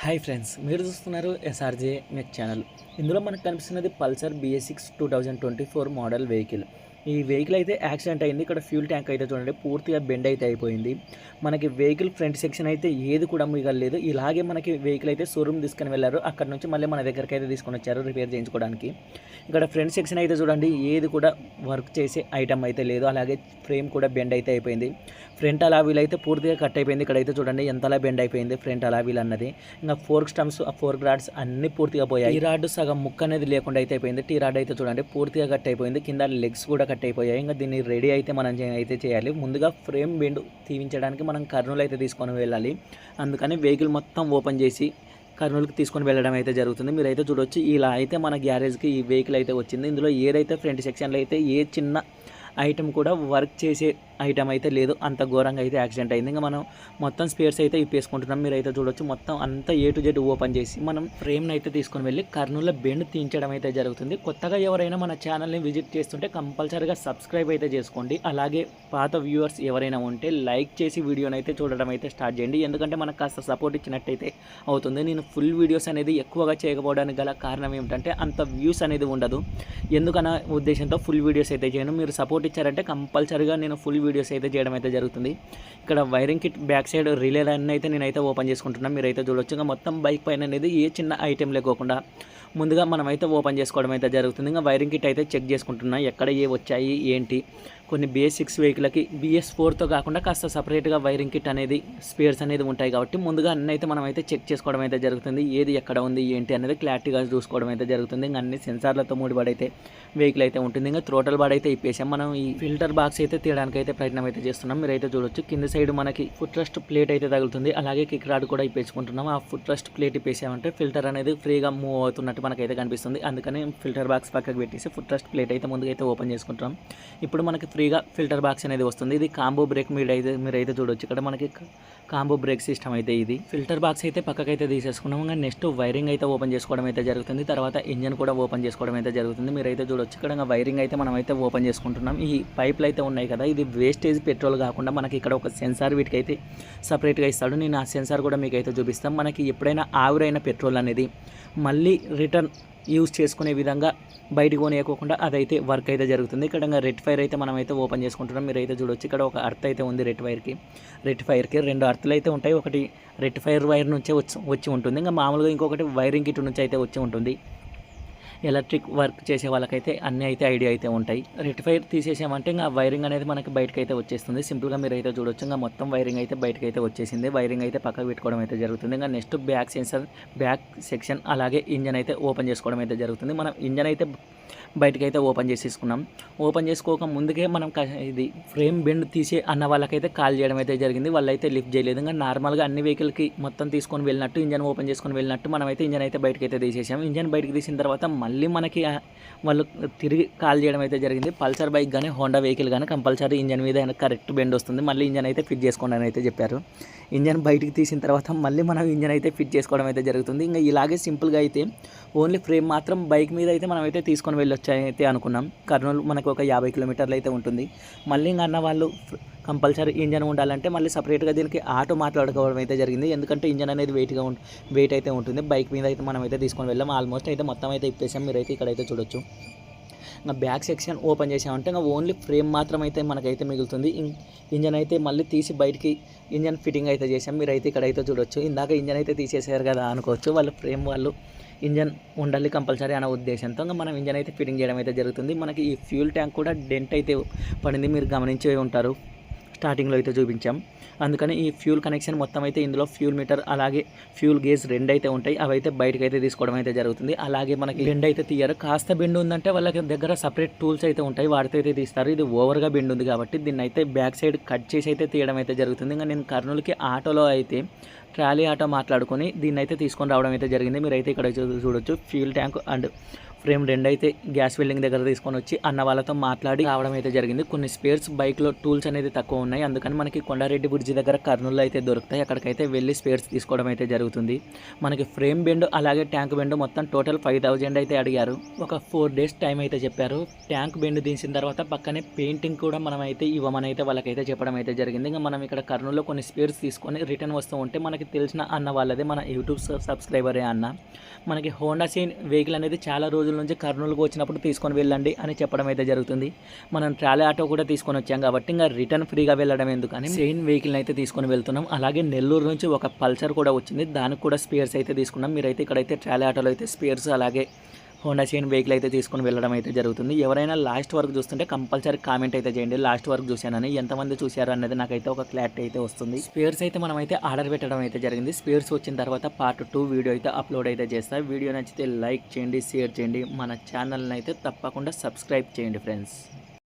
Hi friends, మీరు చూస్తున్నారు SRJ మెక్ channel. ఇందులో మనకు కనిపిస్తున్నది పల్సర్ BS6 2024 మోడల్ వెహికల్. ఈ వెహికల్ అయితే యాక్సిడెంట్ అయింది. ఇక్కడ ఫ్యూల్ ట్యాంక్ అయితే చూడండి పూర్తిగా బెండ్ అయితే అయిపోయింది. మనకి వెహికల్ ఫ్రంట్ సెక్షన్ అయితే ఏది కూడా మిగలేదు. ఇలాగే మనకి వెహికల్ అయితే షోరూమ్ తీసుకొని వెళ్ళారు. అక్కడ నుంచి మళ్ళీ మన దగ్గరికి అయితే తీసుకొని వచ్చారు రిపేర్ చేయించుకోవడానికి. ఇక్కడ ఫ్రంట్ సెక్షన్ అయితే చూడండి ఏది కూడా వర్క్ చేసే ఐటమ్ అయితే లేదు. అలాగే ఫ్రేమ్ కూడా బెండ్ అయితే అయిపోయింది. ఫ్రంట్ అలావీల్ అయితే పూర్తిగా కట్ అయిపోయింది. ఇక్కడైతే చూడండి ఎంతలా బెండ్ అయిపోయింది ఫ్రంట్ అలావీల్ అన్నది. ఇంకా ఫోర్క్ స్టంప్స్, ఫోర్క్ రాడ్స్ అన్ని పూర్తిగా పోయాయి. ఈ రాడ్ సగం ముక్క అనేది లేకుండా అయితే అయిపోయింది. టీ రాడ్ అయితే చూడండి పూర్తిగా కట్ అయిపోయింది. కింద లెగ్స్ కూడా కట్ అయిపోయాయి. ఇంకా దీన్ని రెడీ అయితే మనం అయితే చేయాలి. ముందుగా ఫ్రేమ్ బెండ్ తీయించడానికి మనం కర్నూలు అయితే తీసుకొని వెళ్ళాలి. అందుకని వెహికల్ మొత్తం ఓపెన్ చేసి కర్నూలుకి తీసుకొని వెళ్ళడం అయితే జరుగుతుంది. మీరైతే చూడొచ్చు ఇలా అయితే మన గ్యారేజ్కి ఈ వెహికల్ అయితే వచ్చింది. ఇందులో ఏదైతే ఫ్రంట్ సెక్షన్లో అయితే ఏ చిన్న ఐటమ్ కూడా వర్క్ చేసే ఐటమ్ అయితే లేదు. అంత ఘోరంగా అయితే యాక్సిడెంట్ అయింది. ఇంకా మనం మొత్తం స్పేర్స్ అయితే ఇప్పేసుకుంటున్నాం. మీరైతే చూడొచ్చు మొత్తం అంతా A to Z ఓపెన్ చేసి మనం ఫ్రేమ్ని అయితే తీసుకొని వెళ్ళి కర్నూలులో బెండ్ తీయించడం అయితే జరుగుతుంది. కొత్తగా ఎవరైనా మన ఛానల్ని విజిట్ చేస్తుంటే కంపల్సరీగా సబ్స్క్రైబ్ అయితే చేసుకోండి. అలాగే పాత వ్యూవర్స్ ఎవరైనా ఉంటే లైక్ చేసి వీడియోని అయితే చూడడం అయితే స్టార్ట్ చేయండి. ఎందుకంటే మనకు కాస్త సపోర్ట్ ఇచ్చినట్టయితే అవుతుంది. నేను ఫుల్ వీడియోస్ అనేది ఎక్కువగా చేయకపోవడానికి గల కారణం ఏమిటంటే అంత వ్యూస్ అనేది ఉండదు. ఎందుకన్న ఉద్దేశంతో ఫుల్ వీడియోస్ అయితే చేయను. మీరు సపోర్ట్ ఇచ్చారంటే కంపల్సరీగా నేను ఫుల్ వీడియోస్ అయితే చేయడం అయితే జరుగుతుంది. ఇక్కడ wiring kit back side relay line అయితే నేనైతే ఓపెన్ చేసుకుంటున్నాను. మీరైతే చూడొచ్చు. ఇంకా మొత్తం బైక్ పైన అనేది ఏ చిన్న ఐటెం లేకోకుండా ముందుగా మనమైతే ఓపెన్ చేసుకోవడం అయితే జరుగుతుంది. ఇంకా వైరింగ్ కిట్ అయితే చెక్ చేసుకుంటున్నా ఎక్కడ ఏ వచ్చాయి ఏంటి. కొన్ని BS6 వెహికల్కి BS4తో కాకుండా కాస్త సపరేట్గా వైరింగ్ కిట్ అనేది స్పేర్స్ అనేది ఉంటాయి కాబట్టి ముందుగా అన్నీ అయితే మనం అయితే చెక్ చేసుకోవడం అయితే జరుగుతుంది. ఏది ఎక్కడ ఉంది ఏంటి అనేది క్లారిటీగా చూసుకోవడం అయితే జరుగుతుంది. ఇంకా అన్ని సెన్సార్లతో ముడిపడైతే వెహికల్ అయితే ఉంటుంది. ఇంకా థ్రోటల్ బాడీ అయితే ఇప్పేసాం. మనం ఈ ఫిల్టర్ బాక్స్ అయితే తీయడానికి అయితే ప్రయత్నం అయితే చేస్తున్నాం. మీరైతే చూడొచ్చు కింద సైడ్ మనకి ఫుట్ రెస్ట్ ప్లేట్ అయితే తగులుతుంది. అలాగే కిక్ రాడ్ కూడా ఇప్పేసుకుంటున్నాం. ఆ ఫుట్ రెస్ట్ ప్లేట్ ఇప్పేసామంటే ఫిల్టర్ అనేది ఫ్రీగా మూవ్ అవుతున్నట్టు మనకైతే కనిపిస్తుంది. అందుకని ఫిల్టర్ బాక్స్ పక్కకు పెట్టేసి ఫుట్ రెస్ట్ ప్లేట్ అయితే ముందుగా అయితే ఓపెన్ చేసుకుంటున్నాం. ఇప్పుడు మనకి ఫ్రీగా ఫిల్టర్ బాక్స్ అనేది వస్తుంది. ఇది కాంబో బ్రేక్ మీరైతే చూడొచ్చు. ఇక్కడ మనకి కాంబో బ్రేక్ సిస్టమ్ అయితే ఇది. ఫిల్టర్ బాక్స్ అయితే పక్కకైతే తీసేసుకున్నాం. ఇంకా నెక్స్ట్ వైరింగ్ అయితే ఓపెన్ చేసుకోవడం అయితే జరుగుతుంది. తర్వాత ఇంజన్ కూడా ఓపెన్ చేసుకోవడం అయితే జరుగుతుంది. మీరైతే చూడొచ్చు. ఇక్కడ వైరింగ్ అయితే మనం అయితే ఓపెన్ చేసుకుంటున్నాం. ఈ పైపులు అయితే ఉన్నాయి కదా, ఇది వేస్టేజ్ పెట్రోల్ కాకుండా మనకి ఇక్కడ ఒక సెన్సార్ వీటికైతే సపరేట్గా ఇస్తాడు. నేను ఆ సెన్సార్ కూడా మీకు అయితే చూపిస్తాం. మనకి ఎప్పుడైనా ఆవిరైన పెట్రోల్ అనేది మళ్ళీ రిటర్న్ యూజ్ చేసుకునే విధంగా బయటకు కొనియకోకుండా అదైతే వర్క్ అయితే జరుగుతుంది. ఇక్కడ రెక్టిఫైర్ అయితే మనం అయితే ఓపెన్ చేసుకుంటున్నాం. మీరైతే చూడొచ్చు. ఇక్కడ ఒక అర్త్ అయితే ఉంది రెక్టిఫైర్కి 2 అర్తులు అయితే ఉంటాయి. ఒకటి రెక్టిఫైర్ వైర్ నుంచే వచ్చి ఉంటుంది. ఇంకా మామూలుగా ఇంకొకటి వైరింగ్ కిట్ నుంచి అయితే వచ్చి ఉంటుంది. ఎలక్ట్రిక్ వర్క్ చేసే వాళ్ళకైతే అన్నీ అయితే ఐడియా అయితే ఉంటాయి. రెక్టిఫైర్ తీసేసామంటే ఇంకా వైరింగ్ అనేది మనకి బయటకు అయితే వచ్చేస్తుంది. సింపుల్గా మీరు అయితే చూడొచ్చు. ఇంకా మొత్తం వైరింగ్ అయితే బయటకు అయితే వచ్చేసింది. వైరింగ్ అయితే పక్కకు పెట్టుకోవడం అయితే జరుగుతుంది. ఇంకా నెక్స్ట్ బ్యాక్ సెక్షన్ అలాగే ఇంజన్ అయితే ఓపెన్ చేసుకోవడం అయితే జరుగుతుంది. మనం ఇంజన్ అయితే బయటకైతే ఓపెన్ చేసేసుకున్నాం. ఓపెన్ చేసుకోక ముందుకే మనం ఇది ఫ్రేమ్ బెండ్ తీసే అన్న వాళ్ళకైతే కాల్ చేయడం అయితే జరిగింది. వాళ్ళైతే లిఫ్ట్ చేయలేదు. ఇంకా నార్మల్గా అన్ని వెహికల్కి మొత్తం తీసుకొని వెళ్ళినట్టు ఇంజన్ ఓపెన్ చేసుకొని వెళ్ళినట్టు మనమైతే ఇంజన్ అయితే బయటకైతే తీసేసాం. ఇంజన్ బయటకు తీసిన తర్వాత మళ్ళీ మనకి వాళ్ళు తిరిగి కాల్ చేయడం అయితే జరిగింది. పల్సర్ బైక్ కానీ హోండా వెహికల్ కానీ కంపల్సరీ ఇంజన్ మీద కరెక్ట్ బెండ్ వస్తుంది, మళ్ళీ ఇంజన్ అయితే ఫిట్ చేసుకోండి అని అయితే చెప్పారు. ఇంజన్ బయటికి తీసిన తర్వాత మళ్ళీ మనం ఇంజన్ అయితే ఫిట్ చేసుకోవడం అయితే జరుగుతుంది. ఇంకా ఇలాగే సింపుల్గా అయితే ఓన్లీ ఫ్రేమ్ మాత్రం బైక్ మీద అయితే మనం అయితే తీసుకొని వెళ్ళొచ్చు అయితే అనుకున్నాం. కర్నూలు మనకు ఒక 50 కిలోమీటర్లు అయితే ఉంటుంది. మళ్ళీ ఇంకా అన్న వాళ్ళు కంపల్సరీ ఇంజన్ ఉండాలంటే మళ్ళీ సపరేట్గా దీనికి ఆటో మాట్లాడుకోవడం అయితే జరిగింది. ఎందుకంటే ఇంజన్ అనేది వెయిట్ అయితే ఉంటుంది. బైక్ మీద అయితే మనం అయితే తీసుకొని వెళ్ళాం. ఆల్మోస్ట్ అయితే మొత్తం అయితే ఇప్పేసాం. మీరైతే ఇక్కడైతే చూడొచ్చు. ఇంకా బ్యాక్ సెక్షన్ ఓపెన్ చేసామంటే ఇంకా ఓన్లీ ఫ్రేమ్ మాత్రం అయితే మనకైతే మిగులుతుంది. ఇంజన్ అయితే మళ్ళీ తీసి బయటికి ఇంజన్ ఫిట్టింగ్ అయితే చేసాం. మీరైతే ఇక్కడైతే చూడొచ్చు. ఇందాక ఇంజన్ అయితే తీసేసారు కదా అనుకోవచ్చు. వాళ్ళు ఇంజన్ ఉండాలి కంపల్సరీ అనే ఉద్దేశంతో ఇంకా మనం ఇంజన్ అయితే ఫిట్టింగ్ చేయడం అయితే జరుగుతుంది. మనకి ఈ ఫ్యూల్ ట్యాంక్ కూడా డెంట్ అయితే పడింది, మీరు గమనించే ఉంటారు. స్టార్టింగ్లో అయితే చూపించాం. అందుకని ఈ ఫ్యూల్ కనెక్షన్ మొత్తం అయితే ఇందులో ఫ్యూల్ మీటర్ అలాగే ఫ్యూల్ గేజ్ 2 అయితే ఉంటాయి. అవి అయితే బయటకు అయితే తీసుకోవడం అయితే జరుగుతుంది. అలాగే మనకి బెండ్ అయితే తీయరు. కాస్త బెండ్ ఉందంటే వాళ్ళకి దగ్గర సపరేట్ టూల్స్ అయితే ఉంటాయి, వాటితో అయితే తీస్తారు. ఇది ఓవర్గా బెండ్ ఉంది కాబట్టి దీన్ని అయితే బ్యాక్ సైడ్ కట్ చేసి అయితే తీయడం అయితే జరుగుతుంది. ఇంకా నేను కర్నూలుకి ఆటోలో అయితే ట్రాలీ ఆటో మాట్లాడుకొని దీన్ని అయితే తీసుకొని రావడం అయితే జరిగింది. మీరైతే ఇక్కడ చూడొచ్చు. ఫ్యూల్ ట్యాంక్ అండ్ ఫ్రేమ్ 2 అయితే గ్యాస్ వెల్డింగ్ దగ్గర తీసుకొని వచ్చి అన్న వాళ్ళతో మాట్లాడి రావడం అయితే జరిగింది. కొన్ని స్పేర్స్ బైక్లో టూల్స్ అనేది తక్కువ ఉన్నాయి, అందుకని మనకి కొండారెడ్డి బ్రిడ్జి దగ్గర కర్నూలులో అయితే దొరుకుతాయి. అక్కడికైతే వెళ్ళి స్పేర్స్ తీసుకోవడం అయితే జరుగుతుంది. మనకి ఫ్రేమ్ బెండ్ అలాగే ట్యాంక్ బెండ్ మొత్తం టోటల్ 5000 అయితే అడిగారు. ఒక 4 days టైం అయితే చెప్పారు. ట్యాంక్ బెండ్ తీసిన తర్వాత పక్కనే పెయింటింగ్ కూడా మనం అయితే ఇవ్వమని అయితే వాళ్ళకైతే చెప్పడం అయితే జరిగింది. ఇంకా మనం ఇక్కడ కర్నూలులో కొన్ని స్పేర్స్ తీసుకొని రిటర్న్ వస్తూ ఉంటే మనకి తెలిసిన అన్న వాళ్ళదే, మన యూట్యూబ్ సబ్స్క్రైబరే అన్న. మనకి హోండా షైన్ వెహికల్ అనేది చాలా రోజుల నుంచి కర్నూలుకు వచ్చినప్పుడు తీసుకొని వెళ్ళండి అని చెప్పడం అయితే జరుగుతుంది. మనం ట్రాలీ ఆటో కూడా తీసుకొని వచ్చాం కాబట్టి ఇంకా రిటర్న్ ఫ్రీగా వెళ్ళడం ఎందుకని షైన్ వెహికల్ అయితే తీసుకొని వెళ్తున్నాం. అలాగే నెల్లూరు నుంచి ఒక పల్సర్ కూడా వచ్చింది, దానికి కూడా స్పేర్స్ అయితే తీసుకున్నాం. మీరైతే ఇక్కడైతే ట్రాలీ ఆటోలో అయితే స్పేర్స్ అలాగే హోండా షైన్ వెహికల్ అయితే తీసుకొని వెళ్ళడం అయితే జరుగుతుంది. ఎవరైనా లాస్ట్ వరకు చూస్తుంటే కంపల్సరీ కామెంట్ అయితే చేయండి, లాస్ట్ వరకు చూశానని. ఎంతమంది చూశారు అన్నది నాకైతే ఒక క్లారిటీ అయితే వస్తుంది. స్పేర్స్ అయితే మనం అయితే ఆర్డర్ పెట్టడం అయితే జరిగింది. స్పేర్స్ వచ్చిన తర్వాత పార్ట్ 2 వీడియో అయితే అప్లోడ్ అయితే చేస్తాను. వీడియో నచ్చితే లైక్ చేయండి, షేర్ చేయండి, మన ఛానల్ని అయితే తప్పకుండా సబ్స్క్రైబ్ చేయండి ఫ్రెండ్స్.